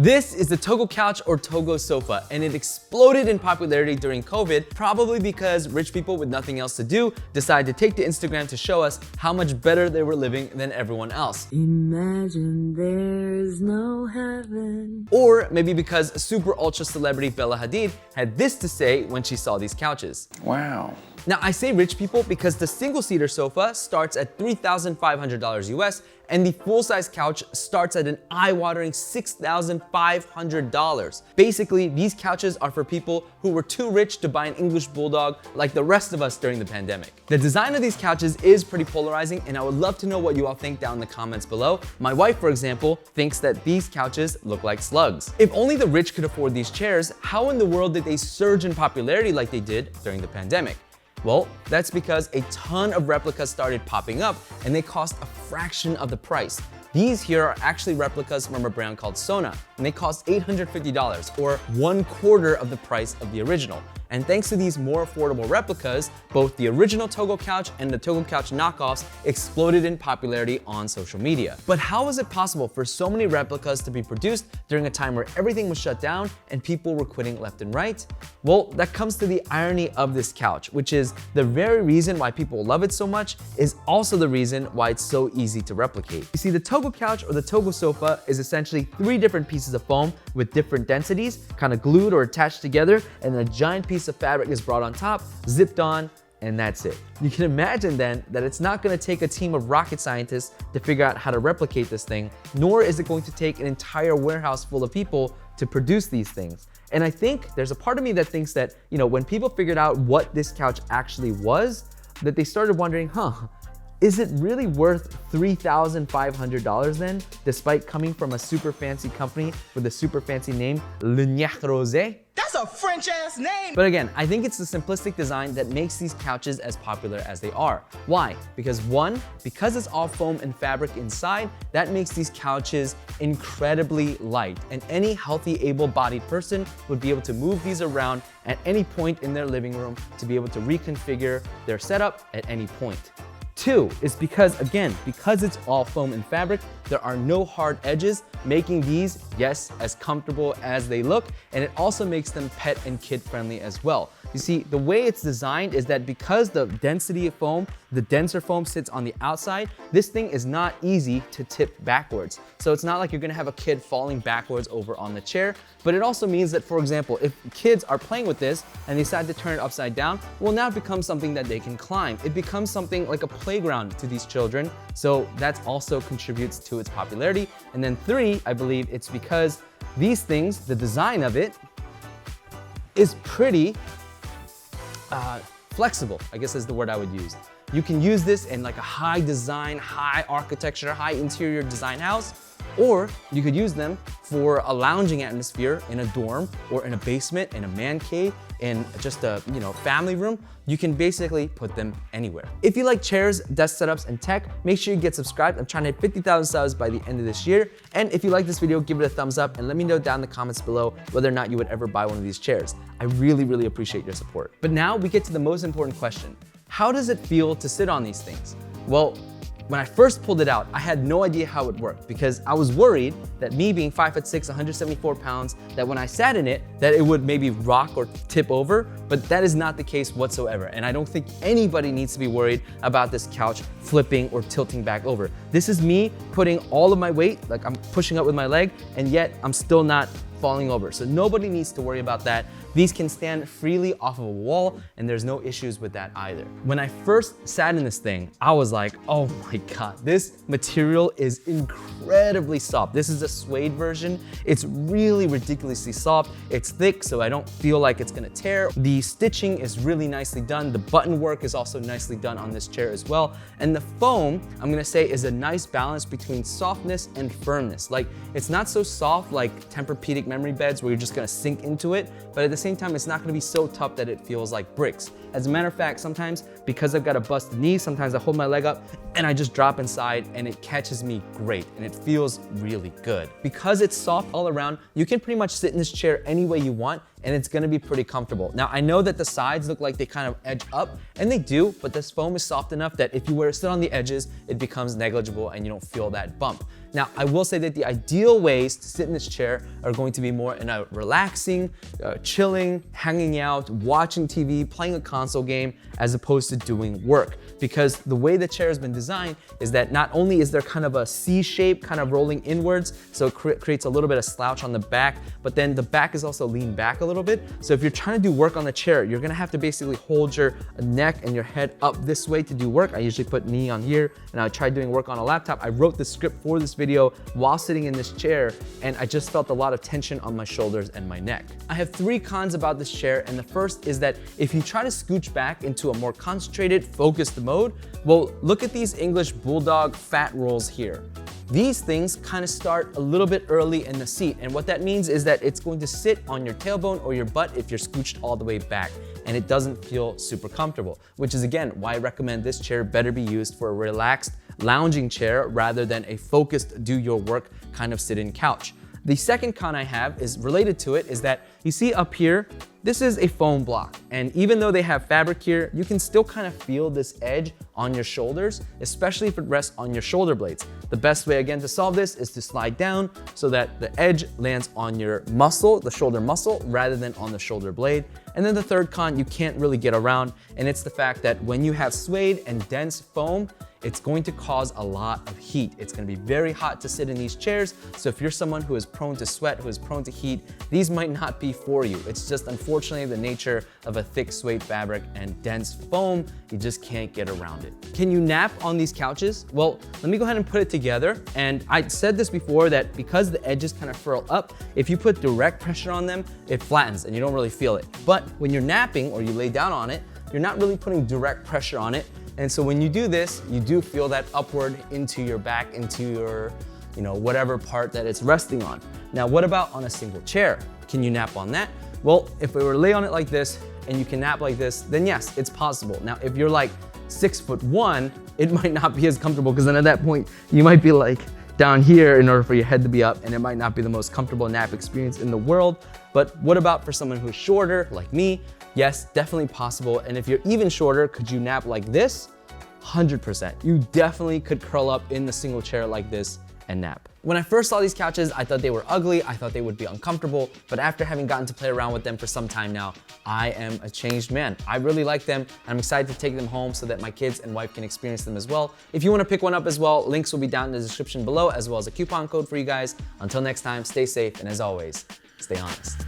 This is the Togo couch or Togo sofa, and it exploded in popularity during COVID, probably because rich people with nothing else to do decided to take to Instagram to show us how much better they were living than everyone else. Imagine there's no heaven. Or maybe because super ultra celebrity Bella Hadid had this to say when she saw these couches. Wow. Now, I say rich people because the single-seater sofa starts at $3,500 US, and the full-size couch starts at an eye-watering $6,500. Basically, these couches are for people who were too rich to buy an English bulldog like the rest of us during the pandemic. The design of these couches is pretty polarizing, and I would love to know what you all think down in the comments below. My wife, for example, thinks that these couches look like slugs. If only the rich could afford these chairs, how in the world did they surge in popularity like they did during the pandemic? Well, that's because a ton of replicas started popping up and they cost a fraction of the price. These here are actually replicas from a brand called Sona, and they cost $850, or 1/4 of the price of the original. And thanks to these more affordable replicas, both the original Togo couch and the Togo couch knockoffs exploded in popularity on social media. But how was it possible for so many replicas to be produced during a time where everything was shut down and people were quitting left and right? Well, that comes to the irony of this couch, which is the very reason why people love it so much is also the reason why it's so easy to replicate. You see, the Togo couch or the Togo sofa is essentially 3 different pieces of foam with different densities, kind of glued or attached together, and then a giant piece of fabric is brought on top, zipped on, and that's it. You can imagine then that it's not going to take a team of rocket scientists to figure out how to replicate this thing, nor is it going to take an entire warehouse full of people to produce these things. And I think there's a part of me that thinks that, when people figured out what this couch actually was, that they started wondering, is it really worth $3,500 then, despite coming from a super fancy company with a super fancy name, Le Gnacq Rosé? That's a French-ass name! But again, I think it's the simplistic design that makes these couches as popular as they are. Why? Because one, because it's all foam and fabric inside, that makes these couches incredibly light, and any healthy, able-bodied person would be able to move these around at any point in their living room to be able to reconfigure their setup at any point. 2 is because it's all foam and fabric, there are no hard edges, making these, yes, as comfortable as they look, and it also makes them pet and kid friendly as well. You see, the way it's designed is that because the density of foam, the denser foam sits on the outside, this thing is not easy to tip backwards. So it's not like you're gonna have a kid falling backwards over on the chair, but it also means that, for example, if kids are playing with this and they decide to turn it upside down, well, now it becomes something that they can climb. It becomes something like a playground to these children, so that also contributes to its popularity. And then 3, I believe it's because these things, the design of it, is pretty flexible, I guess is the word I would use. You can use this in like a high design, high architecture, high interior design house, or you could use them for a lounging atmosphere in a dorm or in a basement, in a man cave, in just a family room. You can basically put them anywhere. If you like chairs, desk setups, and tech, make sure you get subscribed. I'm trying to hit 50,000 subs by the end of this year. And if you like this video, give it a thumbs up and let me know down in the comments below whether or not you would ever buy one of these chairs. I really, really appreciate your support. But now we get to the most important question. How does it feel to sit on these things? Well, when I first pulled it out, I had no idea how it worked because I was worried that me being 5'6", 174 pounds, that when I sat in it, that it would maybe rock or tip over, but that is not the case whatsoever. And I don't think anybody needs to be worried about this couch flipping or tilting back over. This is me putting all of my weight, like I'm pushing up with my leg, and yet I'm still not falling over. So nobody needs to worry about that. These can stand freely off of a wall, and there's no issues with that either. When I first sat in this thing, I was like, oh my God, this material is incredibly soft. This is a suede version. It's really ridiculously soft. It's thick, so I don't feel like it's gonna tear. The stitching is really nicely done. The button work is also nicely done on this chair as well. And the foam, I'm gonna say, is a nice balance between softness and firmness. Like, it's not so soft like Tempur-Pedic memory beds where you're just gonna sink into it, but at the same time, it's not gonna be so tough that it feels like bricks. As a matter of fact, sometimes because I've got a busted knee, sometimes I hold my leg up and I just drop inside and it catches me great and it feels really good. Because it's soft all around, you can pretty much sit in this chair any way you want and it's gonna be pretty comfortable. Now, I know that the sides look like they kind of edge up, and they do, but this foam is soft enough that if you were to sit on the edges, it becomes negligible and you don't feel that bump. Now, I will say that the ideal ways to sit in this chair are going to be more in a relaxing, chilling, hanging out, watching TV, playing a console game, as opposed to doing work. Because the way the chair has been designed is that not only is there kind of a C shape kind of rolling inwards, so it creates a little bit of slouch on the back, but then the back is also leaned back a little bit. So if you're trying to do work on the chair, you're gonna have to basically hold your neck and your head up this way to do work. I usually put knee on here, and I tried doing work on a laptop. I wrote the script for this video while sitting in this chair, and I just felt a lot of tension on my shoulders and my neck. I have 3 cons about this chair, and the first is that if you try to scooch back into a more concentrated, focused mode, well, look at these English Bulldog fat rolls here. These things kind of start a little bit early in the seat, and what that means is that it's going to sit on your tailbone or your butt if you're scooched all the way back, and it doesn't feel super comfortable, which is again why I recommend this chair better be used for a relaxed lounging chair rather than a focused do your work kind of sit-in couch. The second con I have is related to it is that you see up here, this is a foam block, and even though they have fabric here, you can still kind of feel this edge on your shoulders, especially if it rests on your shoulder blades. The best way again to solve this is to slide down so that the edge lands on your muscle, the shoulder muscle, rather than on the shoulder blade. And then the third con you can't really get around, and it's the fact that when you have suede and dense foam, it's going to cause a lot of heat. It's gonna be very hot to sit in these chairs, so if you're someone who is prone to sweat, who is prone to heat, these might not be for you. It's just unfortunately the nature of a thick suede fabric and dense foam, you just can't get around it. Can you nap on these couches? Well, let me go ahead and put it together, and I said this before that because the edges kind of furl up, if you put direct pressure on them, it flattens and you don't really feel it. But when you're napping or you lay down on it, you're not really putting direct pressure on it. And so when you do this, you do feel that upward into your back, into your, whatever part that it's resting on. Now, what about on a single chair? Can you nap on that? Well, if we were to lay on it like this and you can nap like this, then yes, it's possible. Now, if you're like 6'1", it might not be as comfortable because then at that point, you might be like down here in order for your head to be up, and it might not be the most comfortable nap experience in the world. But what about for someone who's shorter, like me? Yes, definitely possible. And if you're even shorter, could you nap like this? 100%. You definitely could curl up in the single chair like this and nap. When I first saw these couches, I thought they were ugly, I thought they would be uncomfortable, but after having gotten to play around with them for some time now, I am a changed man. I really like them, and I'm excited to take them home so that my kids and wife can experience them as well. If you want to pick one up as well, links will be down in the description below, as well as a coupon code for you guys. Until next time, stay safe, and as always, stay honest.